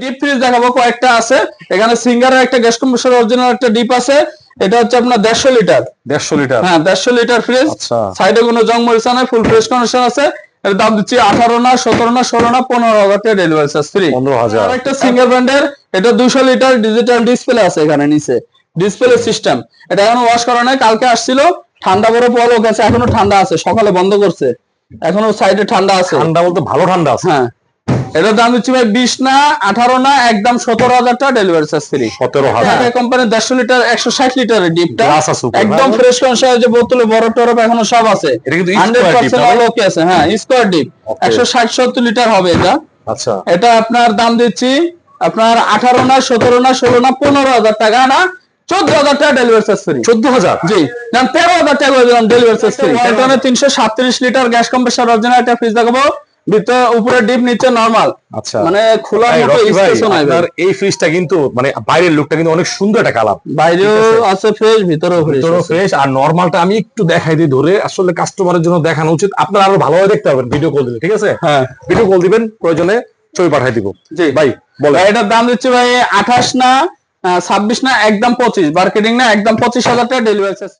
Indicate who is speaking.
Speaker 1: Deep fridge দেখাবো, কয়েকটা আছে এখানে। সিঙ্গারের একটা গ্যাস কম্প্রেসর অরিজিনাল একটা ডিপ আছে, এটা হচ্ছে আপনার 150 লিটার।
Speaker 2: 150 লিটার,
Speaker 1: হ্যাঁ 150 লিটার ফ্রিজ।
Speaker 2: আচ্ছা।
Speaker 1: সাইডে কোনো জং মরিচা নাই, ফুল ফ্রেশ কন্ডিশন আছে। এর দাম দিচ্ছি 18 না 17 না 16 না 15,000 টাকা ডেলিভারি চার্জ ফ্রি।
Speaker 2: 15,000।
Speaker 1: আর একটা সিঙ্গার ব্র্যান্ডের, এটা 200 লিটার ডিজিটাল ডিসপ্লে আছে এখানে নিচে, ডিসপ্লে সিস্টেম। এটা এখনো ওয়াশ করা নাই, কালকে আসছিল, ঠান্ডা বরফ ওয়াল গেছে, এখনো ঠান্ডা আছে, সকালে বন্ধ করছে, এখনো সাইডে ঠান্ডা আছে।
Speaker 2: ঠান্ডা বলতে ভালো ঠান্ডা আছে।
Speaker 1: হ্যাঁ, এটার দাম দিচ্ছি ভাই 20 না 18 না একদম 17,000 টাকা ডেলিভারি চার্জ ফ্রি।
Speaker 2: 17,000।
Speaker 1: কোম্পানির 150 লিটার 160 লিটারের ডিপটা
Speaker 2: গ্লাস আছে উপরে,
Speaker 1: একদম ফ্রেশ কন্ডিশন, যে বোতলে বরফ টরফ এখনো সব আছে।
Speaker 2: এটা কিন্তু
Speaker 1: 100% অল ওকে আছে। হ্যাঁ, স্কয়ার ডিপ 160-70 লিটার হবে এটা।
Speaker 2: আচ্ছা,
Speaker 1: এটা আপনার দাম দিচ্ছি আপনার 18 না 17 না 16 না 15,000 টাকা না 14,000 টাকা ডেলিভারি চার্জ ফ্রি।
Speaker 2: 14,000?
Speaker 1: জি, না 13,000 টাকা দিলাম ডেলিভারি চার্জ ফ্রি। এখানে 337 লিটার গ্যাস কম্প্রেসর অরিজিনাল একটা ফ্রিজ দেখাবো, ভিতরে উপরে ডিপ নিচে নরমাল।
Speaker 2: আচ্ছা,
Speaker 1: মানে খোলার
Speaker 2: এই
Speaker 1: মতো
Speaker 2: রকি ভাই,
Speaker 1: স্পেসও নাই।
Speaker 2: আপনার এই ফ্রিজটা কিন্তু মানে বাইরের লুকটা কিন্তু অনেক সুন্দর একটা কালার,
Speaker 1: বাইরেও আছে ফ্রেশ, ভিতরেও
Speaker 2: ভিতরেও ফ্রেশ। আর নরমালটা আমি একটু দেখাই দিই ধরে, আসলে কাস্টমারের জন্য দেখানো উচিত, আপনারা আরো ভালোভাবে দেখতে পাবেন ভিডিও কল দিলে, ঠিক আছে?
Speaker 1: হ্যাঁ,
Speaker 2: ভিডিও কল দিবেন, প্রয়োজনে ছবি পাঠিয়ে দিব।
Speaker 1: জি
Speaker 2: ভাই বলেন।
Speaker 1: এটার দাম দিচ্ছি ভাই 28 না 26 না একদম 25, মার্কেটিং না একদম 25,000 টাকা ডেলিভারি চার্জ।